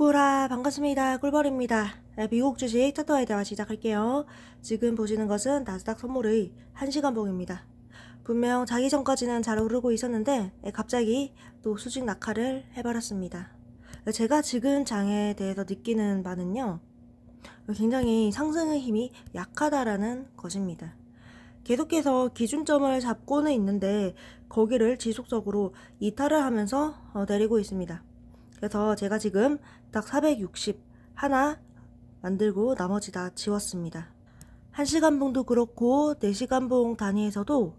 꿀꿀아 반갑습니다. 꿀벌입니다. 미국 주식 차트와의 대화 시작할게요. 지금 보시는 것은 나스닥 선물의 1시간 봉입니다. 분명 자기 전까지는 잘 오르고 있었는데 갑자기 또 수직 낙하를 해버렸습니다. 제가 지금 장에 대해서 느끼는 바는요, 굉장히 상승의 힘이 약하다라는 것입니다. 계속해서 기준점을 잡고는 있는데 거기를 지속적으로 이탈을 하면서 내리고 있습니다. 그래서 제가 지금 딱 460 하나 만들고 나머지 다 지웠습니다. 1시간 봉도 그렇고 4시간 봉 단위에서도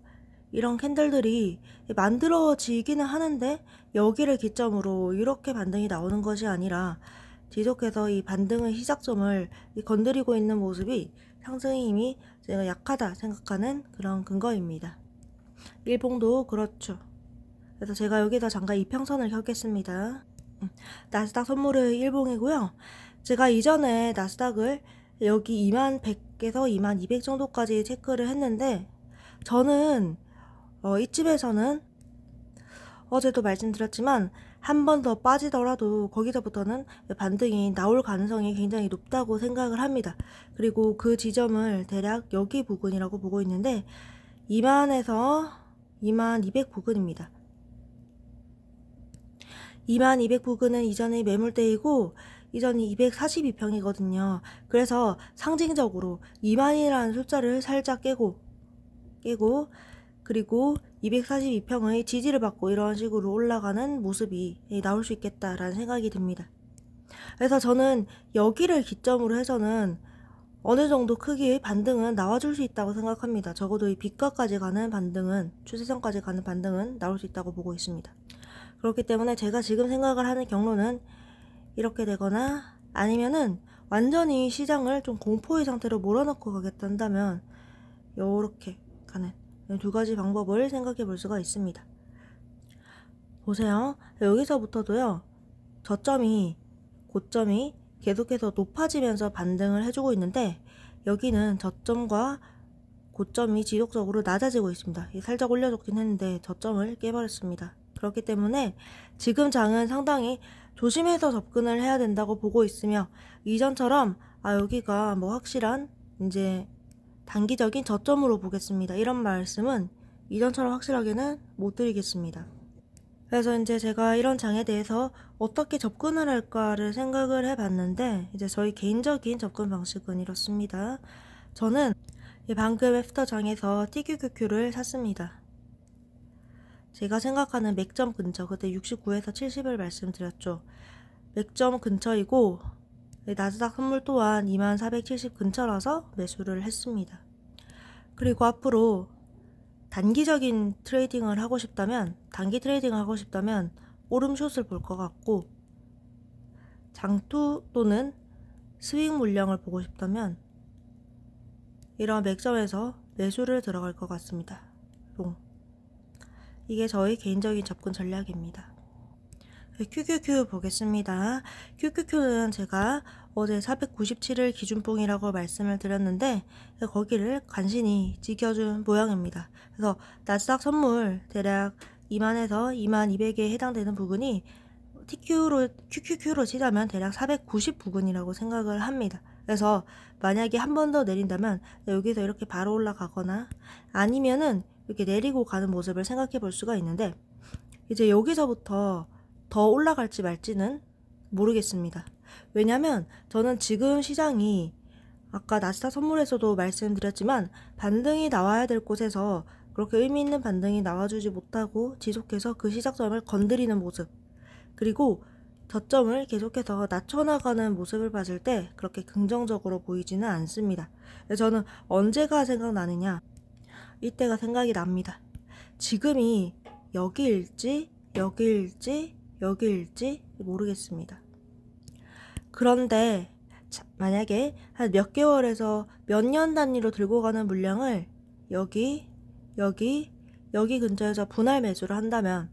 이런 캔들들이 만들어지기는 하는데 여기를 기점으로 이렇게 반등이 나오는 것이 아니라 지속해서 이 반등의 시작점을 건드리고 있는 모습이 상승의 힘이 제가 약하다 생각하는 그런 근거입니다. 일봉도 그렇죠. 그래서 제가 여기다 잠깐 이평선을 켜겠습니다. 나스닥 선물의 일봉이고요. 제가 이전에 나스닥을 여기 2100에서 2200 정도까지 체크를 했는데 저는 이쯤에서는 어제도 말씀드렸지만 한 번 더 빠지더라도 거기서부터는 반등이 나올 가능성이 굉장히 높다고 생각을 합니다. 그리고 그 지점을 대략 여기 부근이라고 보고 있는데 2만에서 2200 부근입니다. 2200 부근은 이전의 매물대이고 이전이 242평이거든요. 그래서 상징적으로 2만이라는 숫자를 살짝 깨고 그리고 242평의 지지를 받고 이런 식으로 올라가는 모습이 나올 수 있겠다라는 생각이 듭니다. 그래서 저는 여기를 기점으로 해서는 어느 정도 크기의 반등은 나와줄 수 있다고 생각합니다. 적어도 이 빛가까지 가는 반등은, 추세선까지 가는 반등은 나올 수 있다고 보고 있습니다. 그렇기 때문에 제가 지금 생각을 하는 경로는 이렇게 되거나 아니면은 완전히 시장을 좀 공포의 상태로 몰아넣고 가겠다 한다면 요렇게 가는 두 가지 방법을 생각해 볼 수가 있습니다. 보세요. 여기서부터도요, 고점이 계속해서 높아지면서 반등을 해주고 있는데 여기는 저점과 고점이 지속적으로 낮아지고 있습니다. 살짝 올려줬긴 했는데 저점을 깨버렸습니다. 그렇기 때문에 지금 장은 상당히 조심해서 접근을 해야 된다고 보고 있으며 이전처럼 여기가 뭐 확실한 이제 단기적인 저점으로 보겠습니다, 이런 말씀은 이전처럼 확실하게는 못 드리겠습니다. 그래서 이제 제가 이런 장에 대해서 어떻게 접근을 할까를 생각을 해봤는데 이제 저희 개인적인 접근 방식은 이렇습니다. 저는 방금 애프터 장에서 TQQQ를 샀습니다. 제가 생각하는 맥점 근처, 그때 69에서 70을 말씀드렸죠. 맥점 근처이고 나스닥 선물 또한 2470 근처라서 매수를 했습니다. 그리고 앞으로 단기 트레이딩을 하고 싶다면 오름숏을 볼 것 같고, 장투 또는 스윙 물량을 보고 싶다면 이런 맥점에서 매수를 들어갈 것 같습니다. 이게 저의 개인적인 접근 전략입니다. QQQ 보겠습니다. QQQ는 제가 어제 497을 기준봉이라고 말씀을 드렸는데 거기를 간신히 지켜준 모양입니다. 그래서 나스닥 선물 대략 2만에서 2200에 해당되는 부분이 QQQ로 치자면 대략 490 부근이라고 생각을 합니다. 그래서 만약에 한 번 더 내린다면 여기서 이렇게 바로 올라가거나 아니면은 이렇게 내리고 가는 모습을 생각해 볼 수가 있는데 이제 여기서부터 더 올라갈지 말지는 모르겠습니다. 왜냐면 저는 지금 시장이 아까 나스닥 선물에서도 말씀드렸지만 반등이 나와야 될 곳에서 그렇게 의미 있는 반등이 나와주지 못하고 지속해서 그 시작점을 건드리는 모습, 그리고 저점을 계속해서 낮춰나가는 모습을 봤을 때 그렇게 긍정적으로 보이지는 않습니다. 저는 언제가 생각나느냐, 이때가 생각이 납니다. 지금이 여기일지 모르겠습니다. 그런데 만약에 한 몇 개월에서 몇 년 단위로 들고 가는 물량을 여기 근처에서 분할 매수를 한다면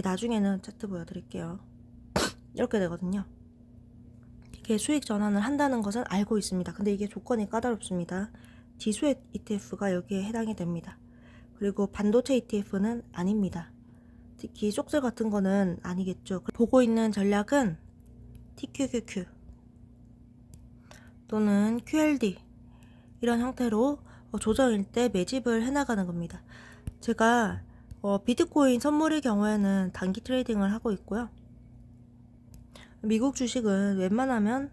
나중에는 차트 보여드릴게요. 이렇게 되거든요. 이게 수익 전환을 한다는 것은 알고 있습니다. 근데 이게 조건이 까다롭습니다. 지수 ETF가 여기에 해당이 됩니다. 그리고 반도체 ETF는 아닙니다. 특히 쪽들 같은 거는 아니겠죠. 보고 있는 전략은 TQQQ 또는 QLD 이런 형태로 조정일 때 매집을 해나가는 겁니다. 제가 비트코인 선물의 경우에는 단기 트레이딩을 하고 있고요. 미국 주식은 웬만하면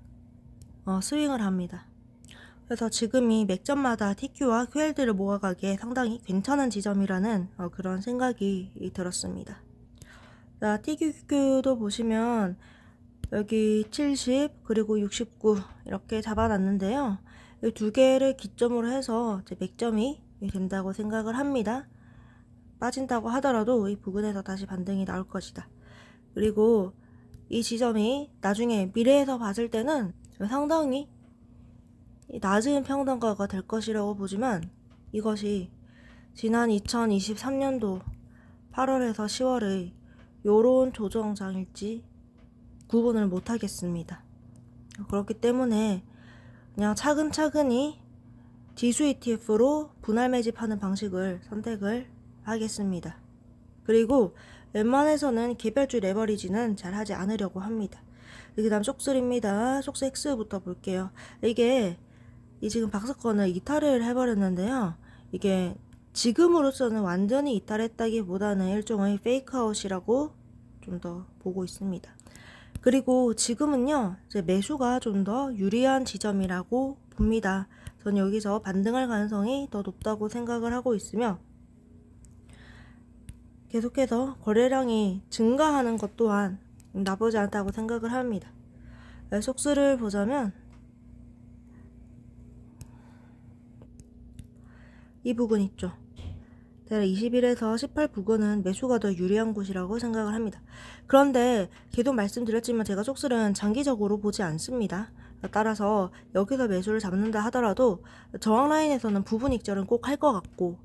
스윙을 합니다. 그래서 지금이 맥점마다 TQ와 QLD를 모아가기에 상당히 괜찮은 지점이라는 그런 생각이 들었습니다. 자, TQQ도 보시면 여기 70 그리고 69 이렇게 잡아놨는데요. 이 두 개를 기점으로 해서 이제 맥점이 된다고 생각을 합니다. 빠진다고 하더라도 이 부근에서 다시 반등이 나올 것이다. 그리고 이 지점이 나중에 미래에서 봤을 때는 상당히 낮은 평단가가 될 것이라고 보지만 이것이 지난 2023년도 8월에서 10월의 요런 조정장일지 구분을 못하겠습니다. 그렇기 때문에 그냥 차근차근히 지수 ETF로 분할 매집하는 방식을 선택을 하겠습니다. 그리고 웬만해서는 개별주 레버리지는 잘 하지 않으려고 합니다. 그 다음 쪽슬입니다. 쪽슬 X부터 볼게요. 이게 지금 박스권을 이탈을 해버렸는데요. 이게 지금으로서는 완전히 이탈했다기보다는 일종의 페이크아웃이라고 좀 더 보고 있습니다. 그리고 지금은요, 이제 매수가 좀 더 유리한 지점이라고 봅니다. 전 여기서 반등할 가능성이 더 높다고 생각을 하고 있으며 계속해서 거래량이 증가하는 것 또한 나쁘지 않다고 생각을 합니다. 속수를 보자면 이 부분 있죠. 대략 21에서 18 부근은 매수가 더 유리한 곳이라고 생각을 합니다. 그런데 계속 말씀드렸지만 제가 속슬은 장기적으로 보지 않습니다. 따라서 여기서 매수를 잡는다 하더라도 저항 라인에서는 부분 익절은 꼭 할 것 같고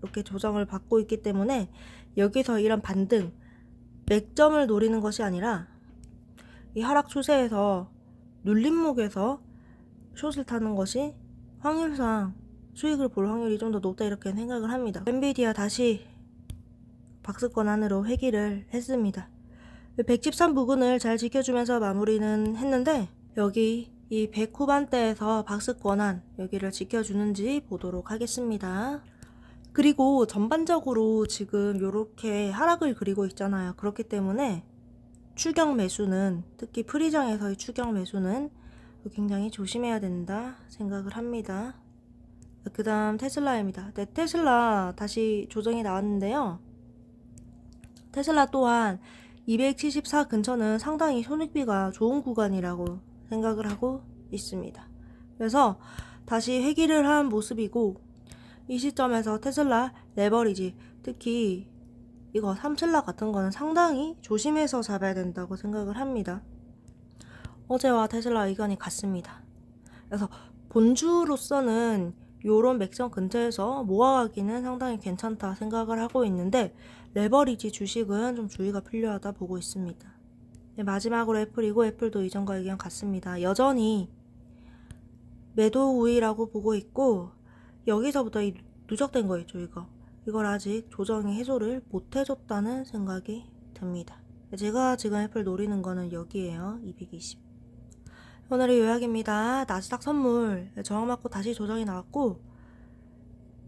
이렇게 조정을 받고 있기 때문에 여기서 이런 반등, 맥점을 노리는 것이 아니라 이 하락 추세에서 눌림목에서 숏을 타는 것이 확률상 수익을 볼 확률이 좀 더 높다 이렇게 생각을 합니다. 엔비디아 다시 박스권 안으로 회귀를 했습니다. 113 부근을 잘 지켜주면서 마무리는 했는데 여기 이 100 후반대에서 박스권 안 여기를 지켜주는지 보도록 하겠습니다. 그리고 전반적으로 지금 이렇게 하락을 그리고 있잖아요. 그렇기 때문에 추격 매수는 특히 프리장에서의 추격 매수는 굉장히 조심해야 된다 생각을 합니다. 그 다음 테슬라입니다. 네, 테슬라 다시 조정이 나왔는데요. 테슬라 또한 274 근처는 상당히 손익비가 좋은 구간이라고 생각을 하고 있습니다. 그래서 다시 회귀를 한 모습이고 이 시점에서 테슬라 레버리지 특히 이거 3칠라 같은 거는 상당히 조심해서 잡아야 된다고 생각을 합니다. 어제와 테슬라 의견이 같습니다. 그래서 본주로서는 요런 맥점 근처에서 모아가기는 상당히 괜찮다 생각을 하고 있는데 레버리지 주식은 좀 주의가 필요하다 보고 있습니다. 네, 마지막으로 애플이고 애플도 이전과 의견 같습니다. 여전히 매도 우위라고 보고 있고 여기서부터 이 누적된 거 있죠 이걸 아직 조정이 해소를 못 해줬다는 생각이 듭니다. 제가 지금 애플 노리는 거는 여기에요. 220 오늘의 요약입니다. 나스닥 선물 저항 맞고 다시 조정이 나왔고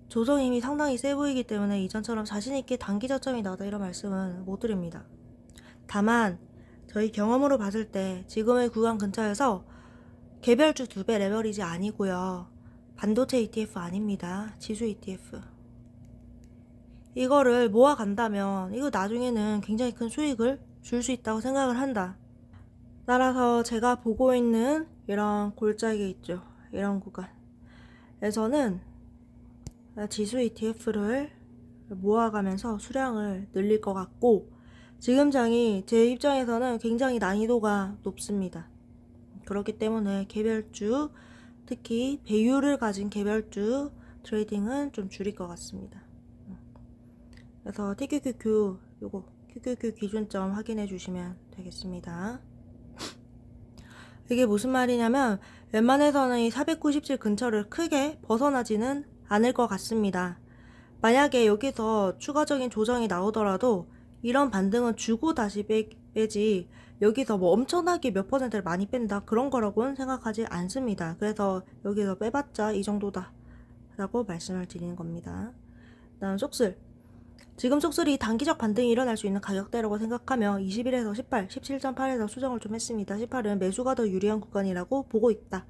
조정 힘이 상당히 세 보이기 때문에 이전처럼 자신있게 단기 저점이 나오다 이런 말씀은 못 드립니다. 다만 저희 경험으로 봤을 때 지금의 구간 근처에서 개별주 2배 레버리지 아니고요. 반도체 ETF 아닙니다. 지수 ETF 이거를 모아간다면 이거 나중에는 굉장히 큰 수익을 줄 수 있다고 생각을 한다. 따라서 제가 보고 있는 이런 골짜기 있죠. 이런 구간에서는 지수 ETF를 모아가면서 수량을 늘릴 것 같고 지금 장이 제 입장에서는 굉장히 난이도가 높습니다. 그렇기 때문에 개별주 특히 배율을 가진 개별주 트레이딩은 좀 줄일 것 같습니다. 그래서 TQQQ 요거 QQQ 기준점 확인해 주시면 되겠습니다. 이게 무슨 말이냐면 웬만해서는 이 497 근처를 크게 벗어나지는 않을 것 같습니다. 만약에 여기서 추가적인 조정이 나오더라도 이런 반등은 주고 다시 빼지 여기서 뭐 엄청나게 몇 퍼센트를 많이 뺀다 그런 거라고는 생각하지 않습니다. 그래서 여기서 빼봤자 이 정도다 라고 말씀을 드리는 겁니다. 다음 속슬. 지금 속슬이 단기적 반등이 일어날 수 있는 가격대라고 생각하며 21에서 18, 17.8에서 수정을 좀 했습니다. 18은 매수가 더 유리한 구간이라고 보고 있다.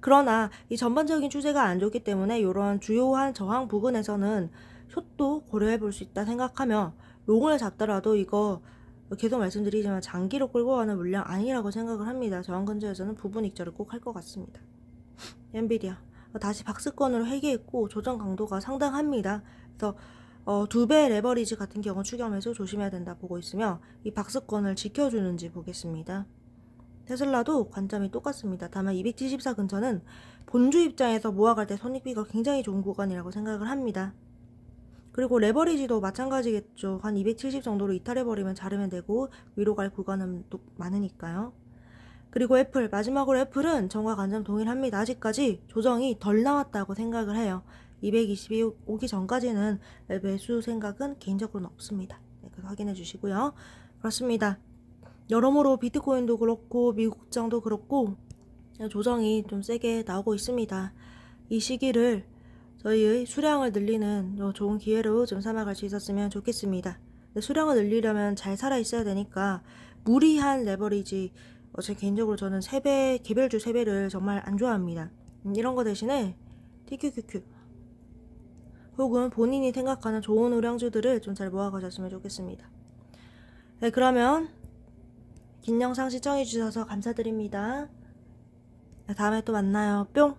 그러나 이 전반적인 추세가 안 좋기 때문에 이런 주요한 저항 부근에서는 숏도 고려해 볼 수 있다 생각하며 롱을 잡더라도 이거 계속 말씀드리지만 장기로 끌고 가는 물량 아니라고 생각을 합니다. 저항 근처에서는 부분 익절을 꼭 할 것 같습니다. 엔비디아 다시 박스권으로 회귀했고 조정 강도가 상당합니다. 그래서 2배 레버리지 같은 경우 추격 매수 조심해야 된다 보고 있으며 이 박스권을 지켜주는지 보겠습니다. 테슬라도 관점이 똑같습니다. 다만 274 근처는 본주 입장에서 모아갈 때 손익비가 굉장히 좋은 구간이라고 생각을 합니다. 그리고 레버리지도 마찬가지겠죠. 한 270 정도로 이탈해버리면 자르면 되고 위로 갈 구간은 또 많으니까요. 그리고 애플, 마지막으로 애플은 전과 관점 동일합니다. 아직까지 조정이 덜 나왔다고 생각을 해요. 220이 오기 전까지는 매수 생각은 개인적으로는 없습니다. 네, 그래서 확인해 주시고요. 그렇습니다. 여러모로 비트코인도 그렇고 미국 국장도 그렇고 조정이 좀 세게 나오고 있습니다. 이 시기를 저희의 수량을 늘리는 좋은 기회로 좀 삼아갈 수 있었으면 좋겠습니다. 수량을 늘리려면 잘 살아 있어야 되니까 무리한 레버리지 제 개인적으로 저는 3배, 개별주 3배를 정말 안 좋아합니다. 이런 거 대신에 TQQQ 혹은 본인이 생각하는 좋은 우량주들을 좀 잘 모아가셨으면 좋겠습니다. 네, 그러면 긴 영상 시청해주셔서 감사드립니다. 다음에 또 만나요. 뿅!